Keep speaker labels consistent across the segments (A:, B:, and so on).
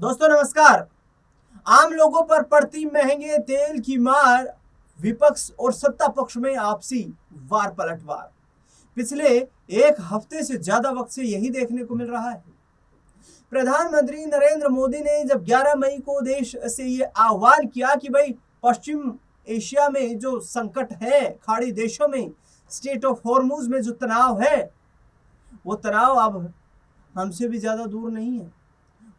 A: दोस्तों नमस्कार। आम लोगों पर पड़ती महंगे तेल की मार, विपक्ष और सत्ता पक्ष में आपसी वार पलटवार। पिछले एक हफ्ते से ज्यादा वक्त से यही देखने को मिल रहा है। प्रधानमंत्री नरेंद्र मोदी ने जब 11 मई को देश से ये आह्वान किया कि भाई पश्चिम एशिया में जो संकट है, खाड़ी देशों में स्टेट ऑफ हॉर्मुज में जो तनाव है, वो तनाव अब हमसे भी ज्यादा दूर नहीं है।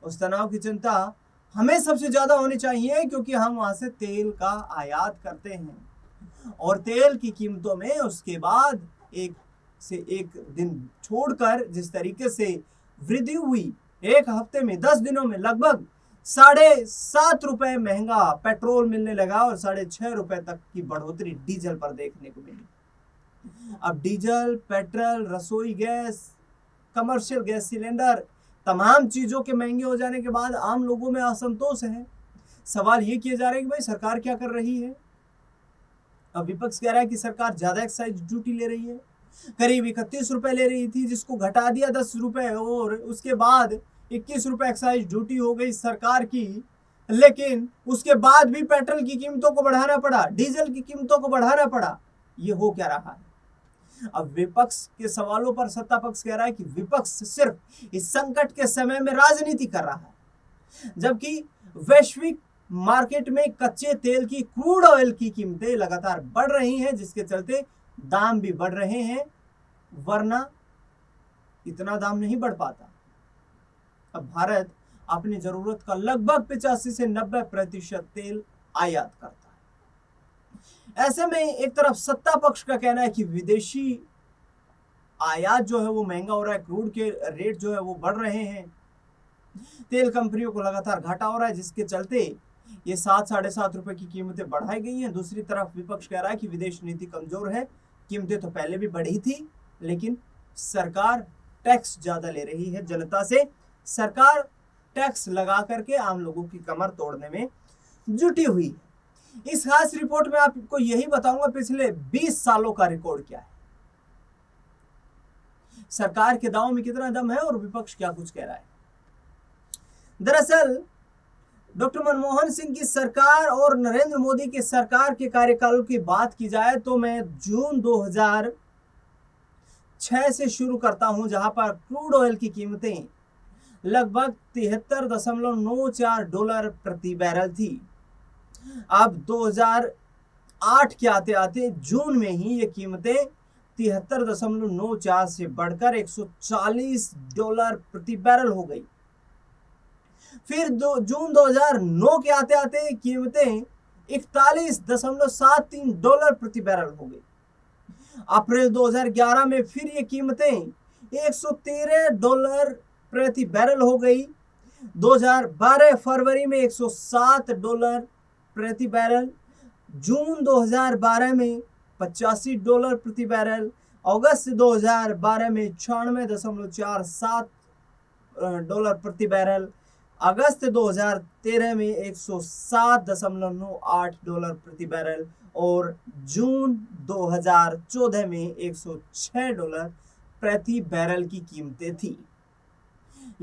A: उस तनाव की चिंता हमें सबसे ज्यादा होनी चाहिए, क्योंकि हम वहां से तेल का आयात करते हैं और तेल की कीमतों में उसके बाद एक से एक दिन छोड़कर जिस तरीके से वृद्धि हुई, एक हफ्ते में 10 दिनों में लगभग 7.5 रुपए महंगा पेट्रोल मिलने लगा और 6.5 रुपए तक की बढ़ोतरी डीजल पर देखने को मिली। अब डीजल, पेट्रोल, रसोई गैस, कमर्शियल गैस सिलेंडर, तमाम चीजों के महंगे हो जाने के बाद आम लोगों में असंतोष है। सवाल ये किए जा रहे हैं कि भाई सरकार क्या कर रही है। अब विपक्ष कह रहा है कि सरकार ज्यादा एक्साइज ड्यूटी ले रही है, करीब 31 रुपए ले रही थी, जिसको घटा दिया 10 रुपए और उसके बाद 21 रुपए एक्साइज ड्यूटी हो गई सरकार की। लेकिन उसके बाद भी पेट्रोल की कीमतों को बढ़ाना पड़ा, डीजल की कीमतों को बढ़ाना पड़ा। ये हो क्या रहा है। अब विपक्ष के सवालों पर सत्ता पक्ष कह रहा है कि विपक्ष सिर्फ इस संकट के समय में राजनीति कर रहा है, जबकि वैश्विक मार्केट में कच्चे तेल की, क्रूड ऑयल की कीमतें लगातार बढ़ रही हैं, जिसके चलते दाम भी बढ़ रहे हैं, वरना इतना दाम नहीं बढ़ पाता। अब भारत अपनी जरूरत का लगभग 85 से 90% तेल आयात करता है। ऐसे में एक तरफ सत्ता पक्ष का कहना है कि विदेशी आयात जो है वो महंगा हो रहा है, क्रूड के रेट जो है वो बढ़ रहे हैं, तेल कंपनियों को लगातार घाटा हो रहा है, जिसके चलते ये 7-7.5 रुपए की कीमतें बढ़ाई गई हैं। दूसरी तरफ विपक्ष कह रहा है कि विदेश नीति कमजोर है, कीमतें तो पहले भी बढ़ी थी, लेकिन सरकार टैक्स ज्यादा ले रही है जनता से। सरकार टैक्स लगा करके आम लोगों की कमर तोड़ने में जुटी हुई है। इस खास रिपोर्ट में आपको यही बताऊंगा पिछले 20 सालों का रिकॉर्ड क्या है, सरकार के दावों में कितना दम है और विपक्ष क्या कुछ कह रहा है। दरअसल डॉक्टर मनमोहन सिंह की सरकार और नरेंद्र मोदी की सरकार के कार्यकाल की बात की जाए तो मैं जून 2006 से शुरू करता हूं, जहां पर क्रूड ऑयल की कीमतें लगभग $73.94 प्रति बैरल थी। अब 2008 के आते आते जून में ही ये कीमतें 73.94 से बढ़कर $140 प्रति बैरल हो गई। फिर जून 2009 के आते आते कीमतें $41.73 प्रति बैरल हो गई। अप्रैल 2011 में फिर ये कीमतें $113 प्रति बैरल हो गई। 2012 फरवरी में $107 प्रति बैरल, जून 2012 में $85 प्रति बैरल, अगस्त 2012 में $96.47 प्रति बैरल, अगस्त 2013 में $107.98 प्रति बैरल और जून 2014 में $106 प्रति बैरल की कीमतें थी।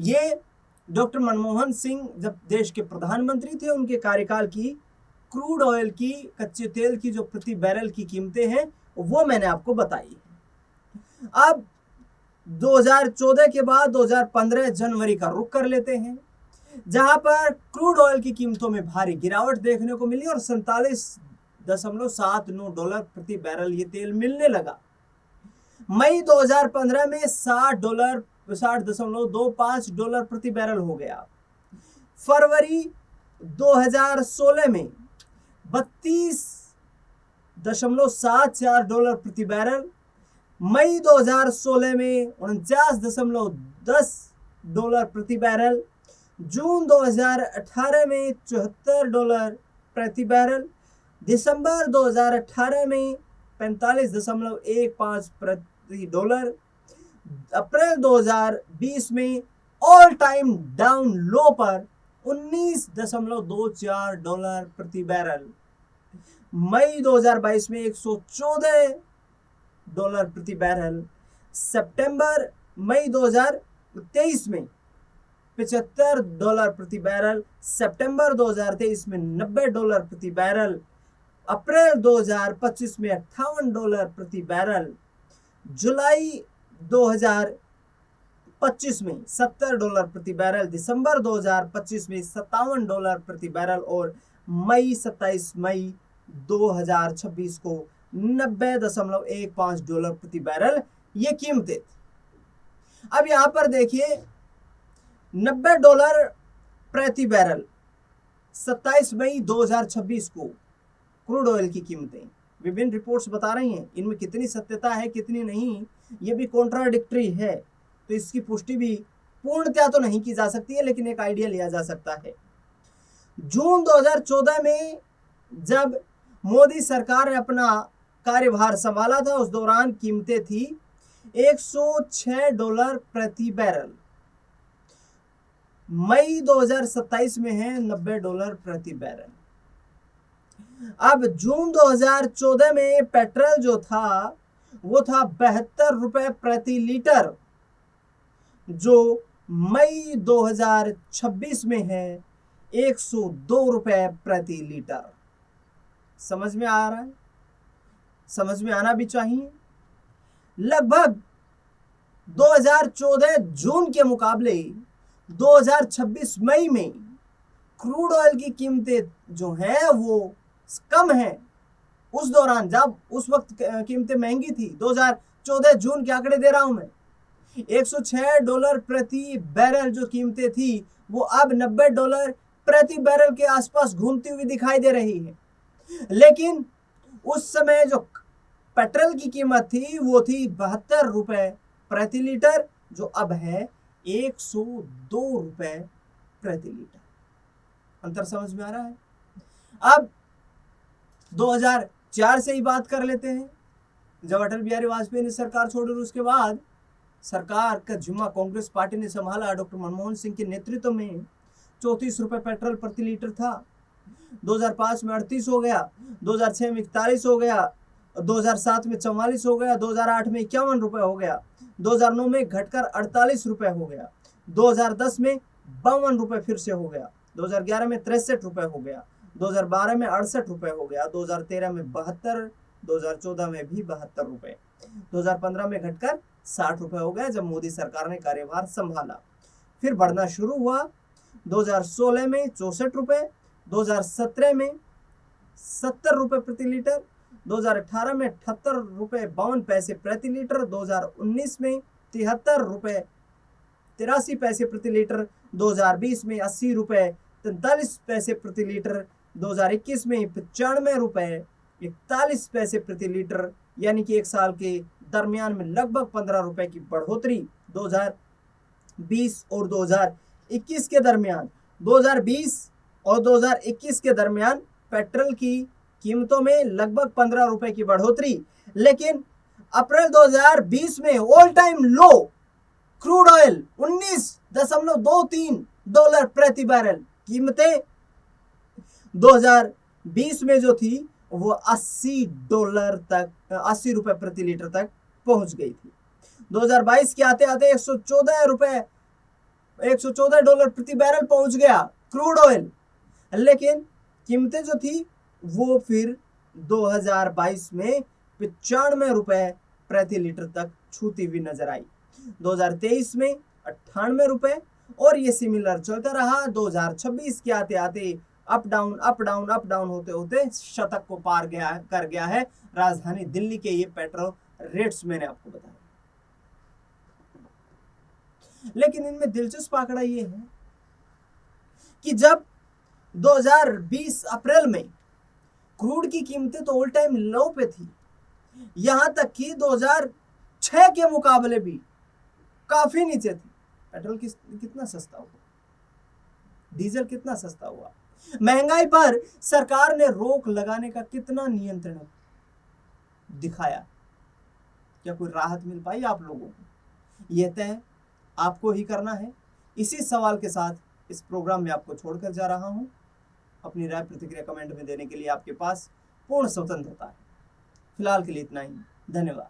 A: ये डॉक्टर मनमोहन सिंह जब देश के प्रधानमंत्री थे उनके कार्यकाल की क्रूड ऑयल की, कच्चे तेल की जो प्रति बैरल की कीमतें हैं वो मैंने आपको बताई। अब 2014 के बाद 2015 जनवरी का रुख कर लेते हैं, जहां पर क्रूड ऑयल की कीमतों में भारी गिरावट देखने को मिली और $47.79 प्रति बैरल ये तेल मिलने लगा। मई 2015 में $60.25 प्रति बैरल हो गया। फरवरी 2016 में $32.74 प्रति बैरल, मई 2016 में $49.10 प्रति बैरल, जून 2018 में $74 प्रति बैरल, दिसंबर 2018 में $45.15 प्रति डॉलर, अप्रैल 2020 में ऑल टाइम डाउन लो पर $19.24 प्रति बैरल, मई 2022 में $114 प्रति बैरल, सितंबर मई 2023 में $75 प्रति बैरल, सितंबर 2023 में $90 प्रति बैरल, अप्रैल 2025 में $58 प्रति बैरल, जुलाई 2025 में $70 प्रति बैरल, दिसंबर 2025 में $57 प्रति बैरल और 27 मई 2026 को $90.15 प्रति बैरल ये कीमतें थी। अब यहां पर देखिए $90 प्रति बैरल 27 मई 2026 को क्रूड ऑयल की कीमतें विभिन्न रिपोर्ट्स बता रही हैं। इनमें कितनी सत्यता है कितनी नहीं ये भी कॉन्ट्राडिक्टरी है, तो इसकी पुष्टि भी पूर्णतया तो नहीं की जा सकती है, लेकिन एक आइडिया लिया जा सकता है। जून 2014 में जब मोदी सरकार ने अपना कार्यभार संभाला था उस दौरान कीमतें थी $106 प्रति बैरल। मई 2027 में है $90 प्रति बैरल। अब जून 2014 में पेट्रोल जो था वो था ₹72 प्रति लीटर, जो मई 2026 में है ₹102 प्रति लीटर। समझ में आ रहा है? समझ में आना भी चाहिए। लगभग 2014 जून के मुकाबले 2026 मई में क्रूड ऑयल की कीमतें जो हैं वो कम है। उस दौरान जब उस वक्त कीमतें महंगी थी, 2014 जून के आंकड़े दे रहा हूं मैं, $106 प्रति बैरल जो कीमतें थी वो अब $90 प्रति बैरल के आसपास घूमती हुई दिखाई दे रही है। लेकिन उस समय जो पेट्रोल की कीमत थी वो थी ₹72 प्रति लीटर, जो अब है ₹102 प्रति लीटर। अंतर समझ में आ रहा है? अब 2004 से ही बात कर लेते हैं, जब अटल बिहारी वाजपेयी ने सरकार छोड़ी और उसके बाद सरकार का जिम्मा कांग्रेस पार्टी ने संभाला। डॉक्टर मनमोहन सिंह के नेतृत्व में ₹34 पेट्रोल प्रति लीटर था। 2005 में 38 हो गया, 2006 में 41 हो गया, 2007 में 44 हो गया, 2008 में ₹51 हो गया, 2009 में घटकर ₹48 हो गया, 2010 में ₹52 फिर से हो गया, 2011 में ₹63 हो गया, 2012 में ₹68 हो गया, 2013 में 72, 2014 में भी ₹72, 2015 में घटकर ₹60 हो गया जब मोदी सरकार ने कार्यभार संभाला। फिर बढ़ना शुरू हुआ, 2016 में ₹64, 2017 में ₹70 प्रति लीटर, 2018 में ₹78.52 प्रति लीटर, 2019 में ₹73.83 प्रति लीटर, 2020 में ₹80.43 प्रति लीटर, 2021 में ₹95.41 प्रति लीटर, यानी कि एक साल के दरमियान में लगभग ₹15 की बढ़ोतरी 2020 और 2021 के दरमियान। 2020 और 2021 के दरमियान पेट्रोल की कीमतों में लगभग ₹15 की बढ़ोतरी। लेकिन अप्रैल 2020 में ऑल टाइम लो क्रूड ऑयल $19.23 प्रति बैरल, कीमतें 2020 में जो थी वो $80 प्रति लीटर तक पहुंच गई थी। 2022 के आते आते $114 प्रति बैरल पहुंच गया क्रूड ऑयल। लेकिन कीमतें जो थी वो फिर 2022 में $95 प्रति लीटर तक छूती हुई नजर आई। 2023 में $98 और ये सिमिलर चलता रहा। 2026 के आते आते up down up down up down होते होते शतक को पार कर गया है राजधानी दिल्ली के ये पेट्रोल रेट्स मैंने आपको बताया। लेकिन इनमें दिलचस्प आंकड़ा ये है कि जब 2020 अप्रैल में क्रूड की कीमतें तो ऑल टाइम लो पे थी, यहां तक कि 2006 के मुकाबले भी काफी नीचे थी। पेट्रोल कितना सस्ता हुआ, डीजल कितना सस्ता हुआ, महंगाई पर सरकार ने रोक लगाने का कितना नियंत्रण दिखाया। क्या कोई राहत मिल पाई आप लोगों को? यह तय आपको ही करना है। इसी सवाल के साथ इस प्रोग्राम में आपको छोड़कर जा रहा हूं। अपनी राय प्रतिक्रिया कमेंट में देने के लिए आपके पास पूर्ण स्वतंत्रता है। फिलहाल के लिए इतना ही। धन्यवाद।